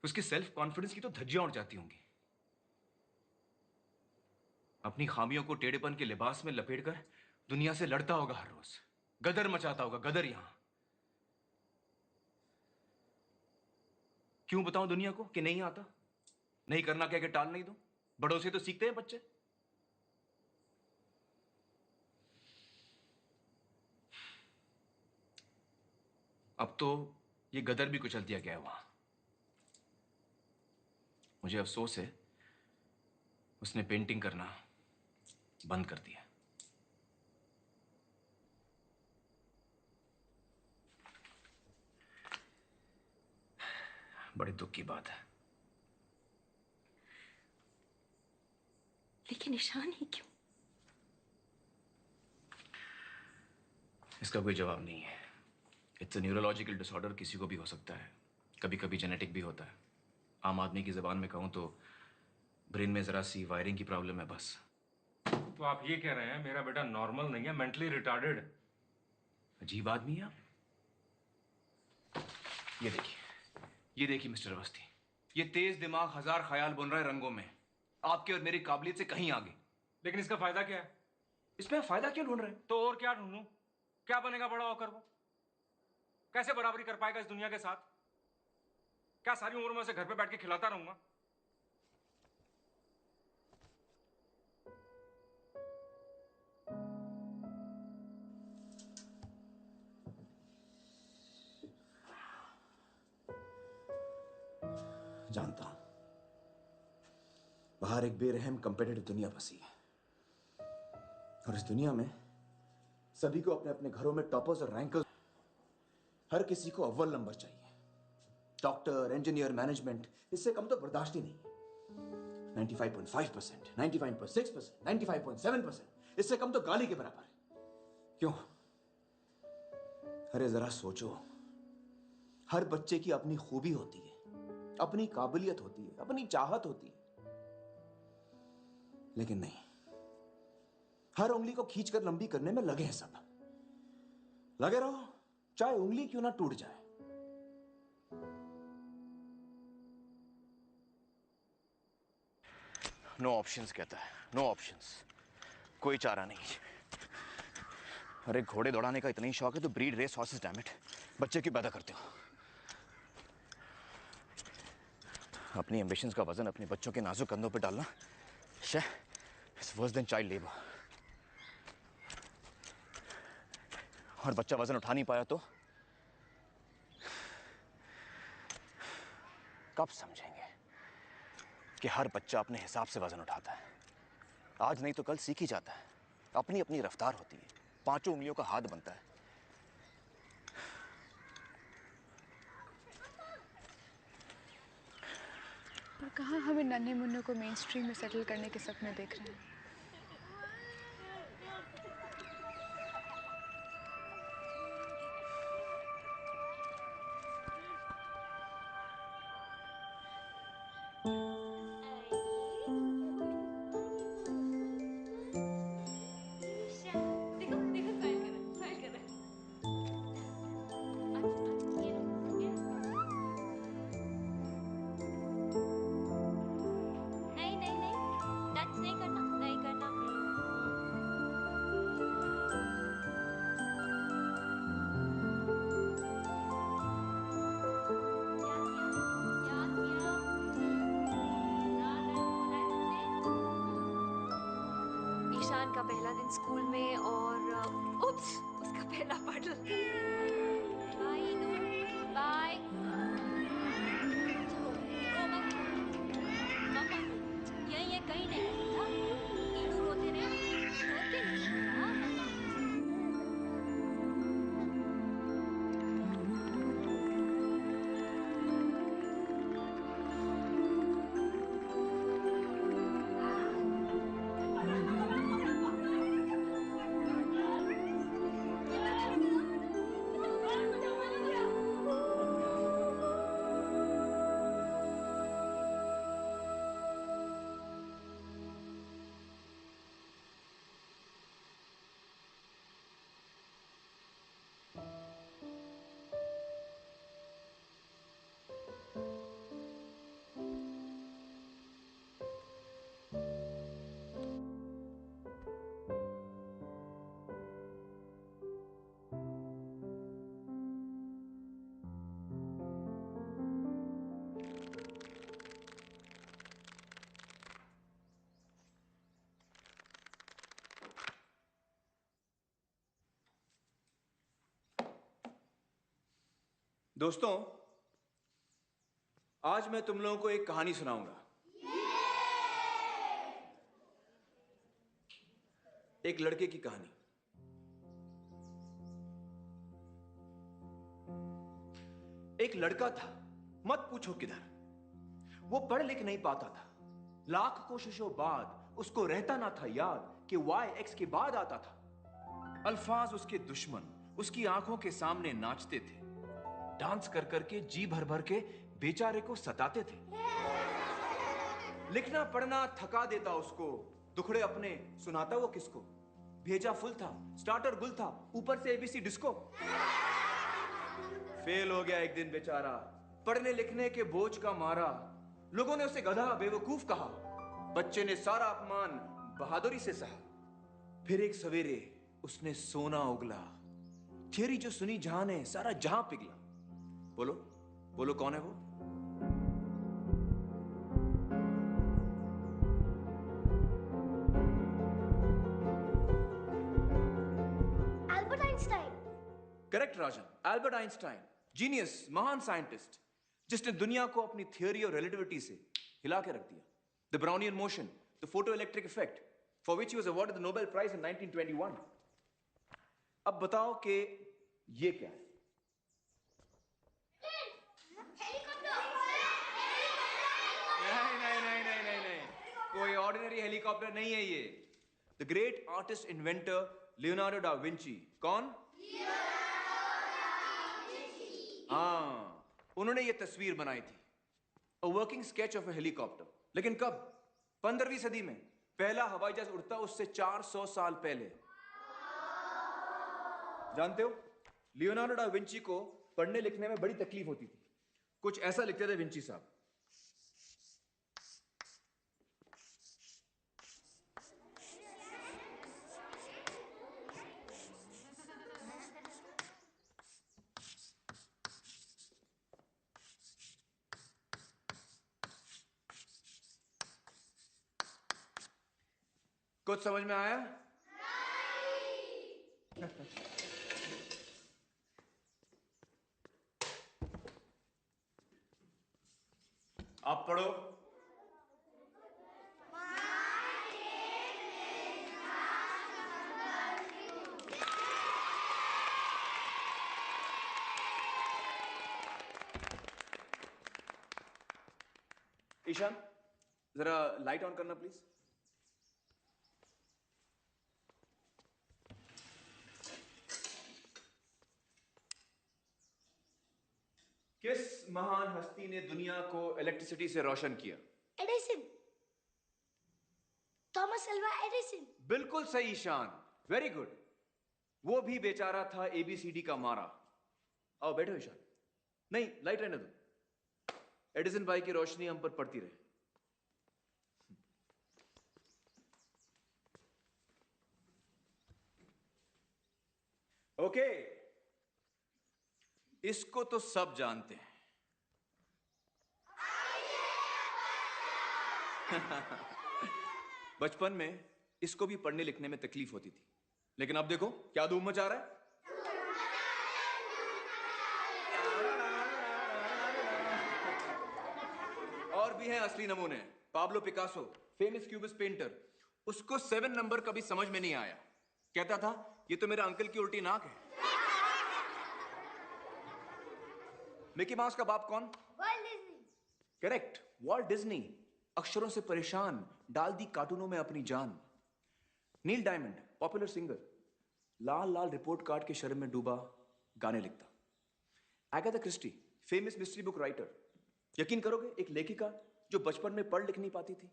उसकी self confidence की तो धज्जियां उड़ जाती होंगी। अपनी खामियों को टेढ़ेपन के लिबास में लपेटकर दुनिया से लड़ता होगा हर रोज, गदर मचाता होगा, गदर यहां। क्यों बताऊं दुनिया को कि नहीं आता, नहीं करना क्या कि टाल नहीं दूं? बड़ों से तो सीखते हैं बच्चे। अब तो ये गदर भी कुचल दिया गया है वहां। मुझे अफसोस है उसने पेंटिंग करना बंद कर दिया। बड़े दुख की बात है। लेकिन ईशान ही क्यों? इसका कोई जवाब नहीं है। इट्स अ न्यूरोलॉजिकल डिसऑर्डर, किसी को भी हो सकता है, कभी कभी जेनेटिक भी होता है। आम आदमी की जबान में कहूं तो ब्रेन में जरा सी वायरिंग की प्रॉब्लम है बस। तो आप ये कह रहे हैं मेरा बेटा नॉर्मल नहीं है, मेंटली रिटार्डेड? अजीब आदमी है आप। ये देखिए मिस्टर अवस्थी, ये तेज दिमाग हजार ख्याल बुन रहा है रंगों में, आपके और मेरी काबिलियत से कहीं आगे। लेकिन इसका फायदा क्या है? इसमें आप फायदा क्यों ढूंढ रहे हैं? तो और क्या ढूंढूं? क्या बनेगा बड़ा होकर वो? कैसे बराबरी कर पाएगा इस दुनिया के साथ? क्या सारी उम्र में उसे घर पे बैठ के खिलाता रहूंगा? जानता हूं बाहर एक बेरहम कंपेटिटिव दुनिया बसी है, और इस दुनिया में सभी को अपने अपने घरों में टॉपर्स और रैंकर्स, हर किसी को अव्वल नंबर चाहिए। डॉक्टर, इंजीनियर, मैनेजमेंट, इससे कम तो बर्दाश्त ही नहीं है। 95.5%, 95.6%, 95.7%, इससे कम तो गाली के बराबर है। क्यों? अरे जरा सोचो, हर बच्चे की अपनी खूबी होती है, अपनी काबिलियत होती है, अपनी चाहत होती है। लेकिन नहीं, हर उंगली को खींचकर लंबी करने में लगे हैं सब। लगे रहो, चाहे उंगली क्यों ना टूट जाए। नो ऑप्शंस कहता है, नो ऑप्शंस, कोई चारा नहीं। अरे घोड़े दौड़ाने का इतना ही शौक है तो breed race horses, damn it. बच्चे क्यों पैदा करते हो? अपनी एम्बिशंस का वजन अपने बच्चों के नाजुक कंधों पर डालना it's worse than child labour. और बच्चा वजन उठा नहीं पाया तो कब समझेंगे कि हर बच्चा अपने हिसाब से वजन उठाता है। आज नहीं तो कल सीख ही जाता है। अपनी अपनी रफ्तार होती है, पांचों उंगलियों का हाथ बनता है। पर कहाँ हमें नन्हे मुन्ने को मेन स्ट्रीम में सेटल करने के सपने देख रहे हैं। नहीं नहीं नहीं, टच नहीं करना, नहीं करना। क्या किया? क्या किया? याद है, बोला है तुमने? ईशान का पहला दिन स्कूल में और उप्स, उसका पहला पटल। बाय नूर, बाय। चलो रो मत। मम्मा यही है, कहीं नहीं गई। इनू रोते रहे, रोते नहीं बेटा, मम्मा। दोस्तों, आज मैं तुम लोगों को एक कहानी सुनाऊंगा। एक लड़के की कहानी। एक लड़का था, मत पूछो किधर। वो पढ़ लिख नहीं पाता था। लाख कोशिशों बाद उसको रहता ना था याद कि y x के बाद आता था। अल्फाज उसके दुश्मन उसकी आंखों के सामने नाचते थे। डांस कर करके जी भर भर के बेचारे को सताते थे। लिखना पढ़ना थका देता उसको, दुखड़े अपने सुनाता वो किसको। भेजा फुल था, स्टार्टर गुल था, ऊपर से एबीसी डिस्को। फेल हो गया एक दिन बेचारा, पढ़ने लिखने के बोझ का मारा। लोगों ने उसे गधा बेवकूफ कहा, बच्चे ने सारा अपमान बहादुरी से सहा। फिर एक सवेरे उसने सोना उगला, थियरी जो सुनी जहां ने सारा जहां पिघला। बोलो बोलो कौन है वो? Albert Einstein. करेक्ट राजन, एल्बर्ट आइंस्टाइन, जीनियस, महान साइंटिस्ट, जिसने दुनिया को अपनी थियोरी और रिलेटिविटी से हिला के रख दिया। The Brownian motion, the photo electric effect, for which he was awarded the Nobel prize in 1921। अब बताओ कि ये क्या है? नहीं, कोई ऑर्डिनरी हेलीकॉप्टर नहीं है ये। The great artist inventor Leonardo da Vinci. कौन? हाँ, उन्होंने ये तस्वीर बनाई थी, a working sketch of a helicopter. लेकिन कब? 15वीं सदी में। पहला हवाई जहाज उड़ता उससे 400 साल पहले। जानते हो, लियोनार्डो डा विंची को पढ़ने लिखने में बड़ी तकलीफ होती थी। कुछ ऐसा लिखते थे विंची साहब। कुछ समझ में आया? आप पढ़ो। ईशान, जरा लाइट ऑन करना प्लीज। किस महान हस्ती ने दुनिया को इलेक्ट्रिसिटी से रोशन किया? एडिसन। Thomas Alva Edison. बिल्कुल सही ईशान, वेरी गुड। वो भी बेचारा था एबीसीडी का मारा। आओ बैठो ईशान। नहीं, लाइट रहने दो, एडिसन भाई की रोशनी हम पर पड़ती रहे। ओके, इसको तो सब जानते हैं। बचपन में इसको भी पढ़ने लिखने में तकलीफ होती थी, लेकिन अब देखो क्या धूम मचा रहा है। और भी हैं असली नमूने। Pablo Picasso, famous cubist painter, उसको 7 नंबर कभी समझ में नहीं आया। कहता था ये तो मेरे अंकल की उल्टी नाक है। मिकी माउस का बाप कौन? World Disney. Correct, Walt Disney. अक्षरों से परेशान, डाल दी कार्टूनों में अपनी जान। नील डायमंड, पॉपुलर सिंगर, लाल लाल रिपोर्ट कार्ड के शर्म में डूबा गाने लिखता। Agatha Christie, famous mystery book writer. यकीन करोगे, एक लेखिका जो बचपन में पढ़ लिख नहीं पाती थी।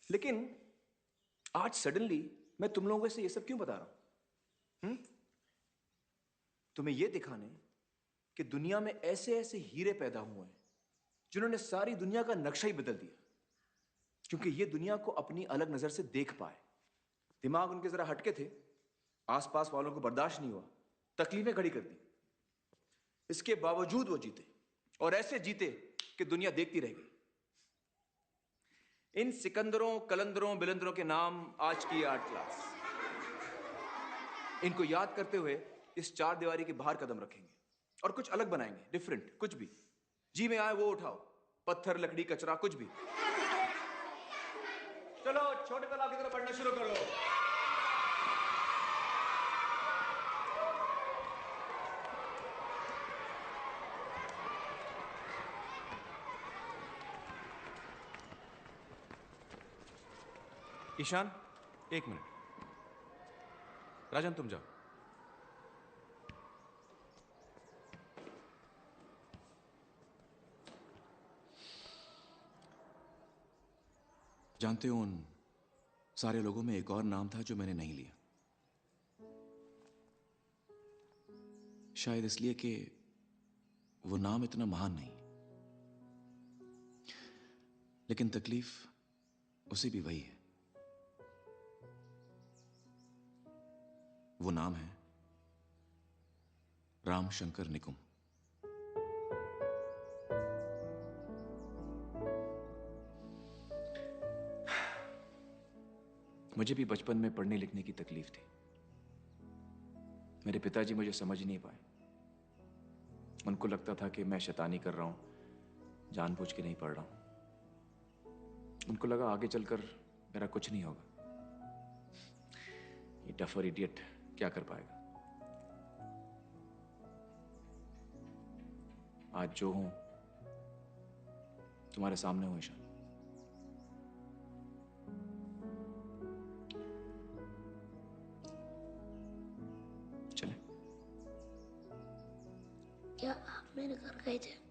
लेकिन आज सडनली मैं तुम लोगों से ये सब क्यों बता रहा हूं? तुम्हें यह दिखाने कि दुनिया में ऐसे ऐसे हीरे पैदा हुए हैं जिन्होंने सारी दुनिया का नक्शा ही बदल दिया, क्योंकि ये दुनिया को अपनी अलग नजर से देख पाए। दिमाग उनके जरा हटके थे, आसपास वालों को बर्दाश्त नहीं हुआ, तकलीफें खड़ी कर दी। इसके बावजूद वो जीते, और ऐसे जीते कि दुनिया देखती रह गई। इन सिकंदरों, कलंदरों, बिलंदरों के नाम आज की आर्ट क्लास। इनको याद करते हुए इस चार दीवारी के बाहर कदम रखेंगे। और कुछ अलग बनाएंगे, डिफरेंट, कुछ भी जी में आए वो उठाओ, पत्थर, लकड़ी, कचरा, कुछ भी। चलो छोटे तालाब की तरफ बढ़ना शुरू करो। ईशान, एक मिनट। राजन तुम जाओ। जानते हो, उन सारे लोगों में एक और नाम था जो मैंने नहीं लिया। शायद इसलिए कि वो नाम इतना महान नहीं, लेकिन तकलीफ उसे भी वही है। वो नाम है राम शंकर निकुम। मुझे भी बचपन में पढ़ने लिखने की तकलीफ थी। मेरे पिताजी मुझे समझ नहीं पाए। उनको लगता था कि मैं शैतानी कर रहा हूं, जानबूझ के नहीं पढ़ रहा हूं। उनको लगा आगे चलकर मेरा कुछ नहीं होगा, ये डफर इडियट क्या कर पाएगा। आज जो हूं तुम्हारे सामने हूं ईशान। चले? क्या आप मेरे घर गए थे?